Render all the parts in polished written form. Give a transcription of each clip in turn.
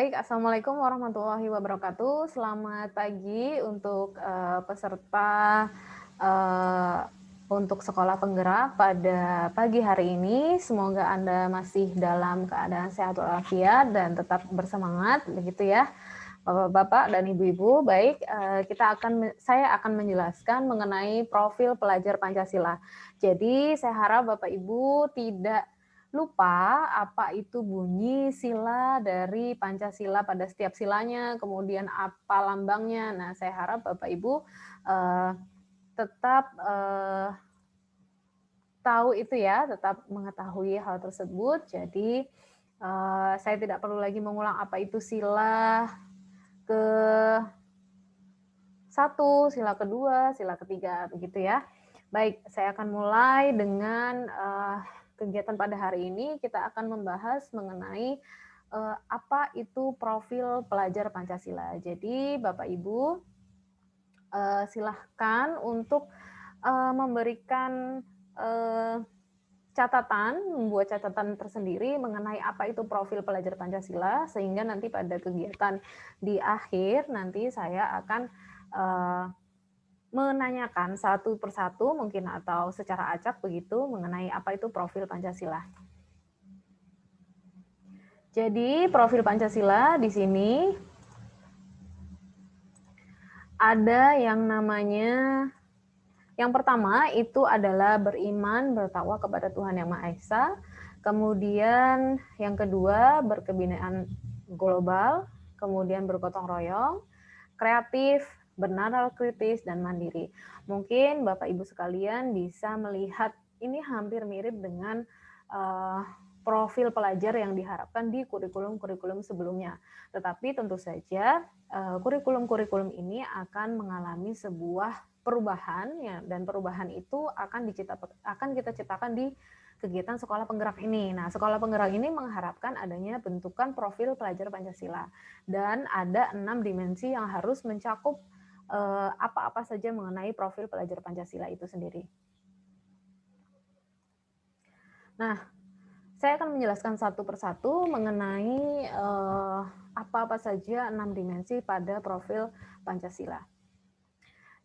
Baik, Assalamualaikum warahmatullahi wabarakatuh. Selamat pagi untuk peserta eh, untuk sekolah penggerak pada pagi hari ini. Semoga Anda masih dalam keadaan sehat walafiat dan tetap bersemangat, begitu ya, Bapak-bapak dan Ibu-ibu. Baik, saya akan menjelaskan mengenai profil pelajar Pancasila. Jadi, saya harap Bapak Ibu tidak lupa apa itu bunyi sila dari Pancasila pada setiap silanya, kemudian apa lambangnya. Nah, saya harap Bapak Ibu uh, tetap tahu itu ya, tetap mengetahui hal tersebut. Jadi, saya tidak perlu lagi mengulang apa itu sila ke satu, sila kedua, sila ketiga, begitu ya. Baik, saya akan mulai dengan kegiatan pada hari ini. Kita akan membahas mengenai apa itu profil pelajar Pancasila. Jadi, Bapak Ibu, silahkan untuk memberikan membuat catatan tersendiri mengenai apa itu profil pelajar Pancasila, sehingga nanti pada kegiatan di akhir nanti saya akan menanyakan satu persatu mungkin atau secara acak begitu mengenai apa itu profil Pancasila. Jadi profil Pancasila di sini ada yang namanya, yang pertama itu adalah beriman bertakwa kepada Tuhan Yang Maha Esa. Kemudian yang kedua berkebinaan global, kemudian bergotong royong, kreatif, bernalar kritis, dan mandiri. Mungkin Bapak Ibu sekalian bisa melihat ini hampir mirip dengan profil pelajar yang diharapkan di kurikulum-kurikulum sebelumnya. Tetapi tentu saja kurikulum-kurikulum ini akan mengalami sebuah perubahan ya, dan perubahan itu akan kita ciptakan di kegiatan sekolah penggerak ini. Nah, sekolah penggerak ini mengharapkan adanya bentukan profil pelajar Pancasila dan ada 6 dimensi yang harus mencakup apa-apa saja mengenai profil pelajar Pancasila itu sendiri. Nah, saya akan menjelaskan satu persatu mengenai apa-apa saja 6 dimensi pada profil Pancasila.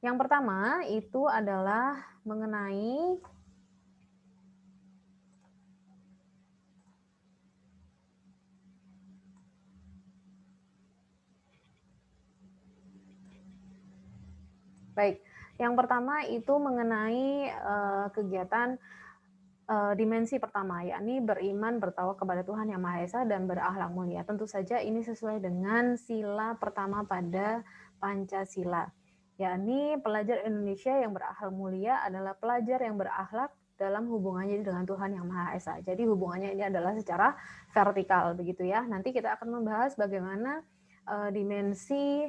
Yang pertama itu adalah mengenai yang pertama itu mengenai kegiatan dimensi pertama, yakni beriman bertakwa kepada Tuhan Yang Maha Esa dan berakhlak mulia. Tentu saja ini sesuai dengan sila pertama pada Pancasila, yakni pelajar Indonesia yang berakhlak mulia adalah pelajar yang berakhlak dalam hubungannya dengan Tuhan Yang Maha Esa. Jadi hubungannya ini adalah secara vertikal, begitu ya. Nanti kita akan membahas bagaimana dimensi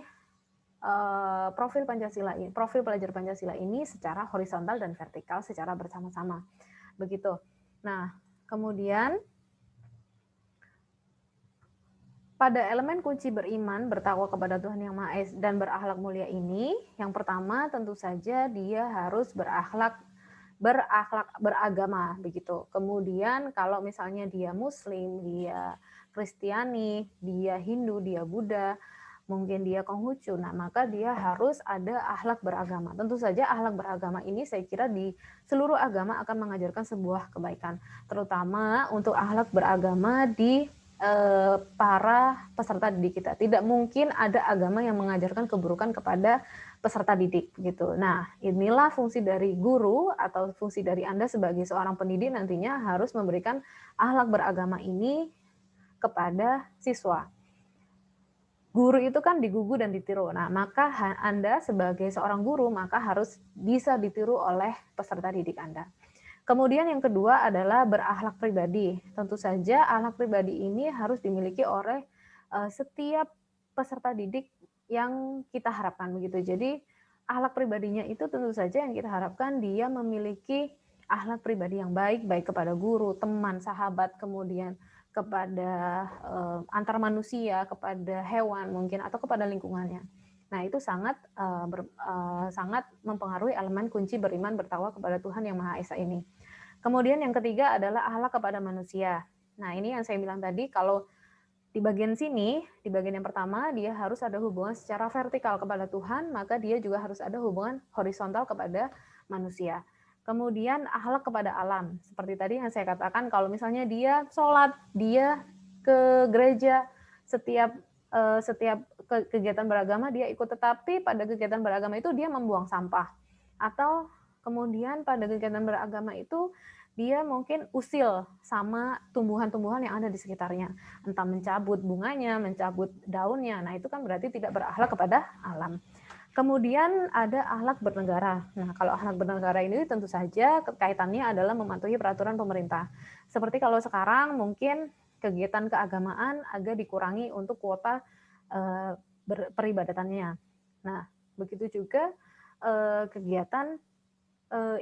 profil Pancasila ini, profil pelajar Pancasila ini secara horizontal dan vertikal secara bersama-sama. Begitu. Nah, kemudian pada elemen kunci beriman, bertakwa kepada Tuhan Yang Maha Esa dan berakhlak mulia ini, yang pertama tentu saja dia harus beragama begitu. Kemudian kalau misalnya dia Muslim, dia Kristiani, dia Hindu, dia Buddha, mungkin dia Konghucu, nah maka dia harus ada akhlak beragama. Tentu saja akhlak beragama ini saya kira di seluruh agama akan mengajarkan sebuah kebaikan, terutama untuk akhlak beragama di para peserta didik kita. Tidak mungkin ada agama yang mengajarkan keburukan kepada peserta didik gitu. Nah, inilah fungsi dari guru atau fungsi dari Anda sebagai seorang pendidik nantinya harus memberikan akhlak beragama ini kepada siswa. Guru itu kan digugu dan ditiru. Nah, maka Anda sebagai seorang guru maka harus bisa ditiru oleh peserta didik Anda. Kemudian yang kedua adalah berakhlak pribadi. Tentu saja akhlak pribadi ini harus dimiliki oleh setiap peserta didik yang kita harapkan begitu. Jadi akhlak pribadinya itu tentu saja yang kita harapkan dia memiliki akhlak pribadi yang baik, baik kepada guru, teman, sahabat, kemudian kepada antar manusia, kepada hewan mungkin atau kepada lingkungannya. Nah, itu sangat mempengaruhi elemen kunci beriman bertakwa kepada Tuhan Yang Maha Esa ini. Kemudian yang ketiga adalah akhlak kepada manusia. Nah, ini yang saya bilang tadi, kalau Di bagian sini, di bagian yang pertama, dia harus ada hubungan secara vertikal kepada Tuhan, maka dia juga harus ada hubungan horizontal kepada manusia. Kemudian akhlak kepada alam. Seperti tadi yang saya katakan, kalau misalnya dia sholat, dia ke gereja, setiap kegiatan beragama dia ikut, tetapi pada kegiatan beragama itu dia membuang sampah. Atau kemudian pada kegiatan beragama itu dia mungkin usil sama tumbuhan-tumbuhan yang ada di sekitarnya, entah mencabut bunganya, mencabut daunnya. Nah, itu kan berarti tidak berakhlak kepada alam. Kemudian ada akhlak bernegara. Nah, kalau akhlak bernegara ini tentu saja kaitannya adalah mematuhi peraturan pemerintah. Seperti kalau sekarang mungkin kegiatan keagamaan agak dikurangi untuk kuota peribadatannya. Nah, begitu juga kegiatan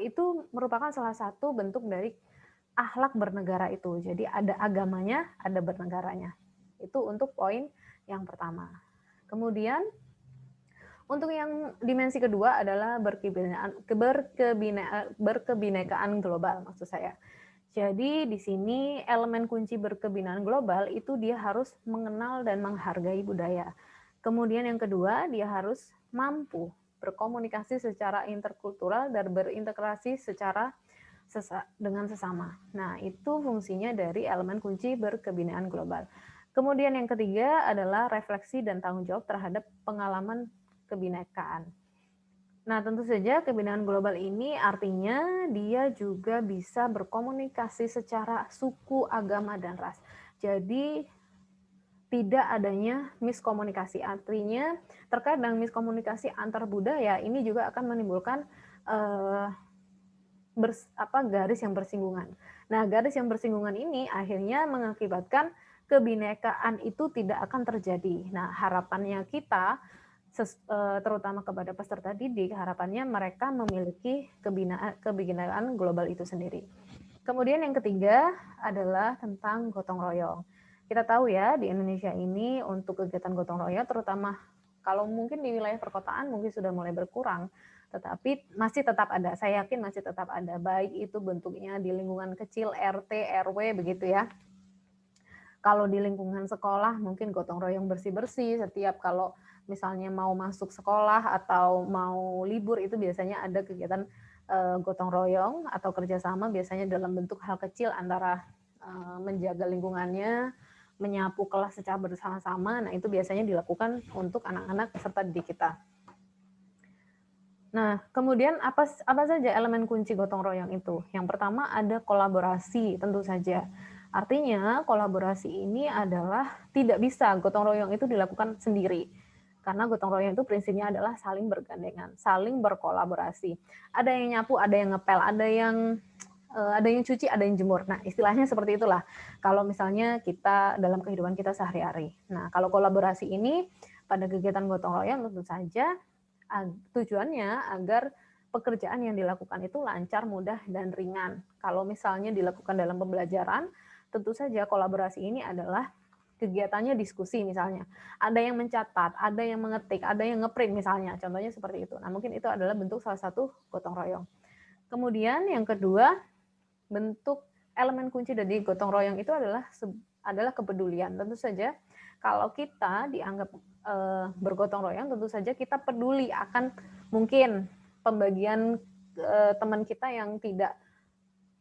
itu merupakan salah satu bentuk dari akhlak bernegara itu. Jadi ada agamanya, ada bernegaranya. Itu untuk poin yang pertama. Kemudian untuk yang dimensi kedua adalah berkebinekaan global maksud saya. Jadi di sini elemen kunci berkebinekaan global itu dia harus mengenal dan menghargai budaya. Kemudian yang kedua, dia harus mampu berkomunikasi secara interkultural dan berintegrasi secara dengan sesama. Nah, itu fungsinya dari elemen kunci berkebinekaan global. Kemudian yang ketiga adalah refleksi dan tanggung jawab terhadap pengalaman kebinekaan. Nah, tentu saja kebinekaan global ini artinya dia juga bisa berkomunikasi secara suku, agama, dan ras. Jadi tidak adanya miskomunikasi. Artinya terkadang miskomunikasi antar budaya ini juga akan menimbulkan garis yang bersinggungan. Nah, garis yang bersinggungan ini akhirnya mengakibatkan kebinekaan itu tidak akan terjadi. Nah, harapannya kita terutama kepada peserta didik, harapannya mereka memiliki kebinekaan global itu sendiri. Kemudian yang ketiga adalah tentang gotong royong. Kita tahu ya di Indonesia ini untuk kegiatan gotong royong terutama kalau mungkin di wilayah perkotaan mungkin sudah mulai berkurang, tetapi masih tetap ada. Saya yakin masih tetap ada, baik itu bentuknya di lingkungan kecil RT, RW begitu ya. Kalau di lingkungan sekolah mungkin gotong royong bersih-bersih setiap kalau misalnya mau masuk sekolah atau mau libur itu biasanya ada kegiatan gotong royong atau kerjasama biasanya dalam bentuk hal kecil antara menjaga lingkungannya, menyapu kelas secara bersama-sama. Nah, itu biasanya dilakukan untuk anak-anak peserta didik kita. Nah, kemudian apa saja elemen kunci gotong royong itu? Yang pertama ada kolaborasi, tentu saja. Artinya kolaborasi ini adalah tidak bisa gotong royong itu dilakukan sendiri. Karena gotong royong itu prinsipnya adalah saling bergandengan, saling berkolaborasi. Ada yang nyapu, ada yang ngepel, ada yang cuci, ada yang jemur. Nah, istilahnya seperti itulah. Kalau misalnya kita dalam kehidupan kita sehari-hari. Nah, kalau kolaborasi ini pada kegiatan gotong royong tentu saja tujuannya agar pekerjaan yang dilakukan itu lancar, mudah, dan ringan. Kalau misalnya dilakukan dalam pembelajaran, tentu saja kolaborasi ini adalah kegiatannya diskusi misalnya. Ada yang mencatat, ada yang mengetik, ada yang ngeprint misalnya. Contohnya seperti itu. Nah, mungkin itu adalah bentuk salah satu gotong royong. Kemudian yang kedua, bentuk elemen kunci dari gotong royong itu adalah kepedulian. Tentu saja kalau kita dianggap bergotong royong, tentu saja kita peduli akan mungkin pembagian teman kita yang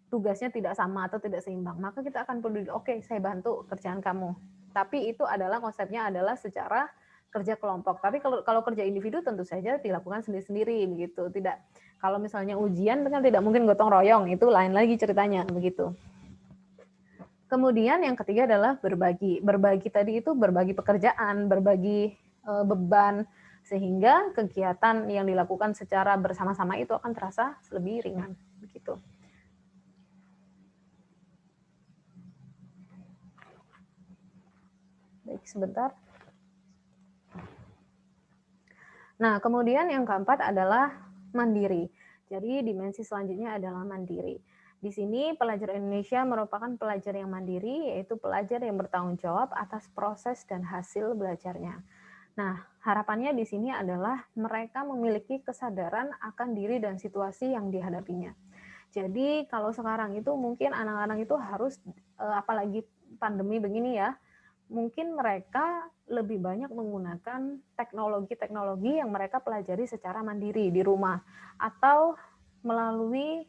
tugasnya tidak sama atau tidak seimbang, maka kita akan peduli, oke, saya bantu kerjaan kamu. Tapi itu adalah konsepnya adalah secara kerja kelompok. Tapi kalau kerja individu tentu saja dilakukan sendiri-sendiri begitu. Tidak, kalau misalnya ujian kan tidak mungkin gotong royong, itu lain lagi ceritanya begitu. Kemudian yang ketiga adalah berbagi. Berbagi tadi itu berbagi pekerjaan, berbagi beban, sehingga kegiatan yang dilakukan secara bersama-sama itu akan terasa lebih ringan begitu. Baik, sebentar. Nah, kemudian yang keempat adalah mandiri. Jadi dimensi selanjutnya adalah mandiri. Di sini pelajar Indonesia merupakan pelajar yang mandiri, yaitu pelajar yang bertanggung jawab atas proses dan hasil belajarnya. Nah, harapannya di sini adalah mereka memiliki kesadaran akan diri dan situasi yang dihadapinya. Jadi kalau sekarang itu mungkin anak-anak itu harus, apalagi pandemi begini ya, mungkin mereka lebih banyak menggunakan teknologi-teknologi yang mereka pelajari secara mandiri di rumah atau melalui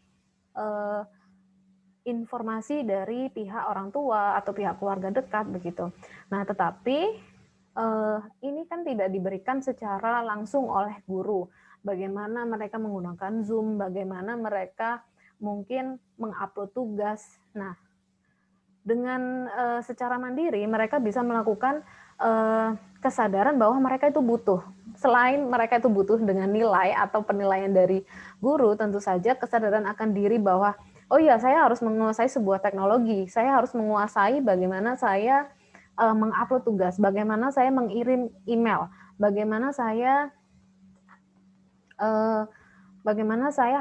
informasi dari pihak orang tua atau pihak keluarga dekat begitu. Nah, tetapi ini kan tidak diberikan secara langsung oleh guru. Bagaimana mereka menggunakan Zoom, bagaimana mereka mungkin mengupload tugas. Nah, dengan secara mandiri mereka bisa melakukan kesadaran bahwa mereka itu butuh. Selain mereka itu butuh dengan nilai atau penilaian dari guru, tentu saja kesadaran akan diri bahwa oh iya, saya harus menguasai sebuah teknologi, saya harus menguasai bagaimana saya mengupload tugas, bagaimana saya mengirim email, bagaimana saya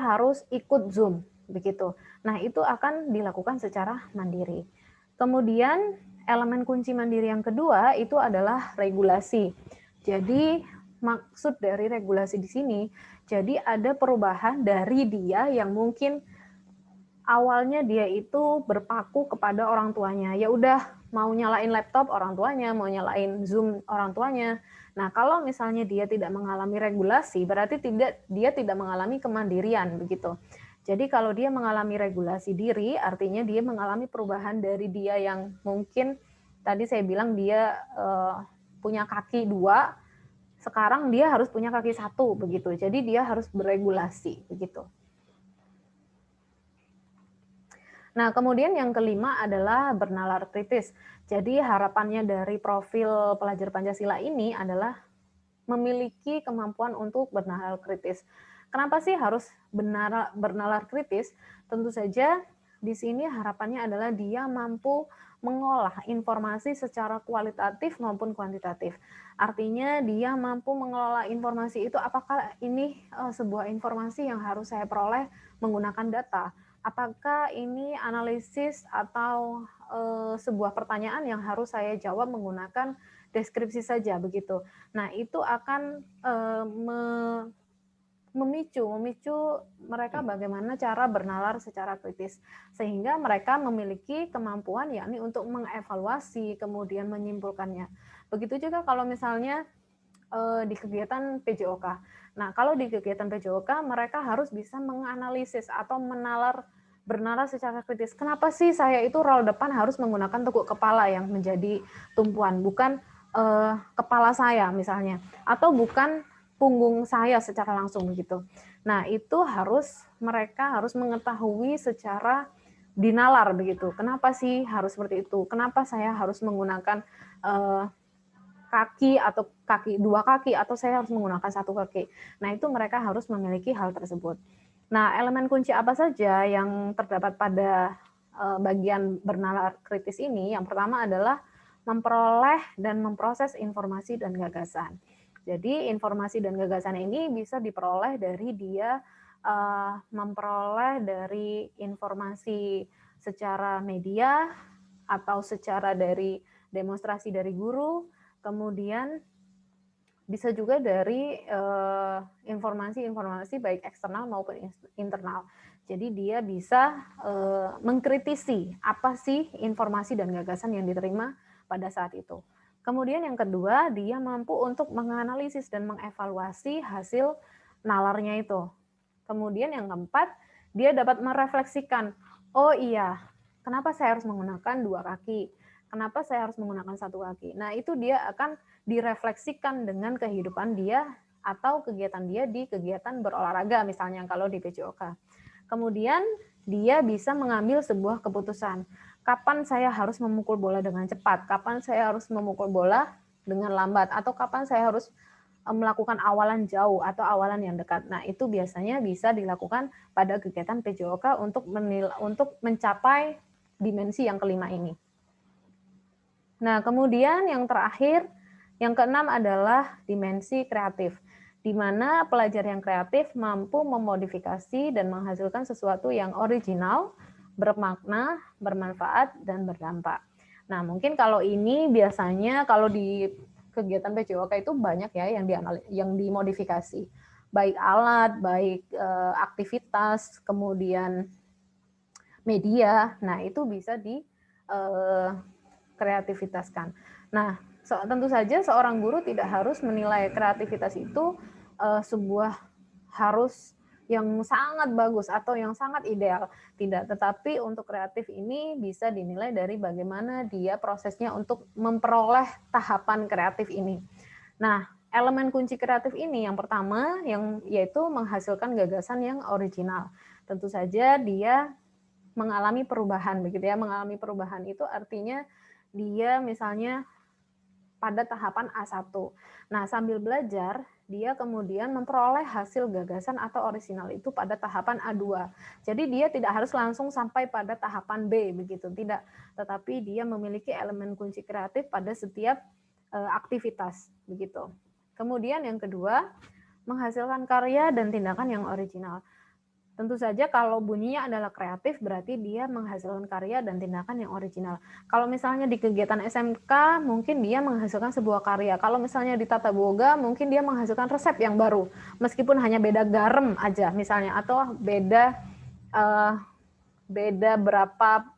harus ikut Zoom begitu. Nah, itu akan dilakukan secara mandiri. Kemudian elemen kunci mandiri yang kedua itu adalah regulasi. Jadi maksud dari regulasi di sini, jadi ada perubahan dari dia yang mungkin awalnya dia itu berpaku kepada orang tuanya. Ya udah, mau nyalain laptop orang tuanya, mau nyalain Zoom orang tuanya. Nah, kalau misalnya dia tidak mengalami regulasi, berarti dia tidak mengalami kemandirian begitu. Jadi kalau dia mengalami regulasi diri, artinya dia mengalami perubahan dari dia yang mungkin tadi saya bilang dia punya kaki 2, sekarang dia harus punya kaki 1 begitu. Jadi dia harus beregulasi begitu. Nah, kemudian yang kelima adalah bernalar kritis. Jadi harapannya dari profil pelajar Pancasila ini adalah memiliki kemampuan untuk bernalar kritis. Kenapa sih harus bernalar kritis? Tentu saja di sini harapannya adalah dia mampu mengolah informasi secara kualitatif maupun kuantitatif. Artinya dia mampu mengelola informasi itu, apakah ini sebuah informasi yang harus saya peroleh menggunakan data, apakah ini analisis atau sebuah pertanyaan yang harus saya jawab menggunakan deskripsi saja begitu. Nah, itu akan memicu mereka bagaimana cara bernalar secara kritis, sehingga mereka memiliki kemampuan yakni untuk mengevaluasi kemudian menyimpulkannya. Begitu juga kalau misalnya di kegiatan PJOK. Nah, kalau di kegiatan PJOK mereka harus bisa menganalisis atau bernalar secara kritis. Kenapa sih saya itu roll depan harus menggunakan tekuk kepala yang menjadi tumpuan, bukan kepala saya misalnya, atau bukan punggung saya secara langsung begitu. Nah, itu mereka harus mengetahui secara dinalar begitu. Kenapa sih harus seperti itu? Kenapa saya harus menggunakan kaki atau 2 kaki atau saya harus menggunakan 1 kaki. Nah, itu mereka harus memiliki hal tersebut. Nah, elemen kunci apa saja yang terdapat pada bagian bernalar kritis ini? Yang pertama adalah memperoleh dan memproses informasi dan gagasan. Jadi informasi dan gagasan ini bisa diperoleh dari dia memperoleh dari informasi secara media atau secara dari demonstrasi dari guru, kemudian bisa juga dari informasi-informasi baik eksternal maupun internal. Jadi dia bisa mengkritisi apa sih informasi dan gagasan yang diterima pada saat itu. Kemudian yang kedua, dia mampu untuk menganalisis dan mengevaluasi hasil nalarnya itu. Kemudian yang keempat, dia dapat merefleksikan, oh iya, kenapa saya harus menggunakan 2 kaki? Kenapa saya harus menggunakan 1 kaki? Nah, itu dia akan direfleksikan dengan kehidupan dia atau kegiatan dia di kegiatan berolahraga, misalnya kalau di PJOK. Kemudian dia bisa mengambil sebuah keputusan. Kapan saya harus memukul bola dengan cepat? Kapan saya harus memukul bola dengan lambat? Atau kapan saya harus melakukan awalan jauh atau awalan yang dekat? Nah, itu biasanya bisa dilakukan pada kegiatan PJOK untuk mencapai dimensi yang kelima ini. Nah, kemudian yang terakhir, yang keenam adalah dimensi kreatif, di mana pelajar yang kreatif mampu memodifikasi dan menghasilkan sesuatu yang original, bermakna, bermanfaat, dan berdampak. Nah, mungkin kalau ini biasanya kalau di kegiatan PJOK itu banyak ya yang dimodifikasi, baik alat, baik aktivitas, kemudian media. Nah, itu bisa kreativitaskan. Nah, tentu saja seorang guru tidak harus menilai kreativitas itu sebuah harus yang sangat bagus atau yang sangat ideal. Tidak, tetapi untuk kreatif ini bisa dinilai dari bagaimana dia prosesnya untuk memperoleh tahapan kreatif ini. Nah, elemen kunci kreatif ini yang pertama yang yaitu menghasilkan gagasan yang original. Tentu saja dia mengalami perubahan begitu ya. Mengalami perubahan itu artinya dia misalnya pada tahapan A1. Nah, sambil belajar, dia kemudian memperoleh hasil gagasan atau orisinal itu pada tahapan A2. Jadi dia tidak harus langsung sampai pada tahapan B begitu, tidak. Tetapi dia memiliki elemen kunci kreatif pada setiap aktivitas begitu. Kemudian yang kedua, menghasilkan karya dan tindakan yang original. Tentu saja kalau bunyinya adalah kreatif berarti dia menghasilkan karya dan tindakan yang original. Kalau misalnya di kegiatan SMK mungkin dia menghasilkan sebuah karya. Kalau misalnya di tata boga mungkin dia menghasilkan resep yang baru. Meskipun hanya beda garam aja misalnya atau beda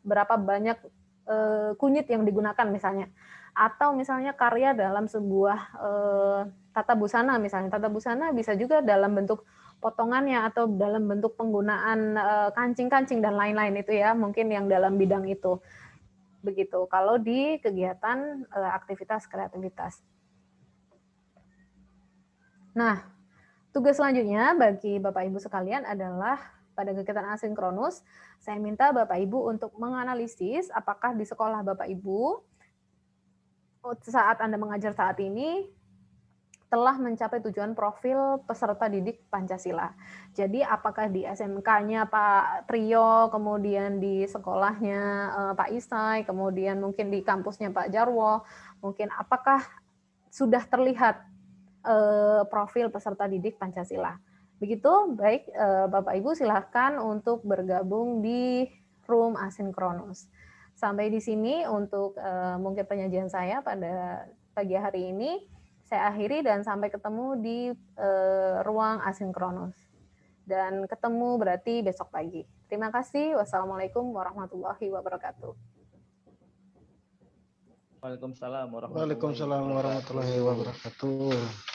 berapa banyak kunyit yang digunakan misalnya. Atau misalnya karya dalam sebuah tata busana misalnya. Tata busana bisa juga dalam bentuk potongannya atau dalam bentuk penggunaan kancing-kancing dan lain-lain itu ya, mungkin yang dalam bidang itu. Begitu. Kalau di kegiatan aktivitas kreativitas. Nah, tugas selanjutnya bagi Bapak Ibu sekalian adalah pada kegiatan asinkronus, saya minta Bapak Ibu untuk menganalisis apakah di sekolah Bapak Ibu saat Anda mengajar saat ini telah mencapai tujuan profil peserta didik Pancasila. Jadi apakah di SMK-nya Pak Trio, kemudian di sekolahnya Pak Isai, kemudian mungkin di kampusnya Pak Jarwo, mungkin apakah sudah terlihat profil peserta didik Pancasila. Begitu, baik Bapak Ibu silahkan untuk bergabung di room asinkronus. Sampai di sini untuk mungkin penyajian saya pada pagi hari ini. Saya akhiri dan sampai ketemu di ruang asinkronus. Dan ketemu berarti besok pagi. Terima kasih. Wassalamualaikum warahmatullahi wabarakatuh. Waalaikumsalam warahmatullahi wabarakatuh.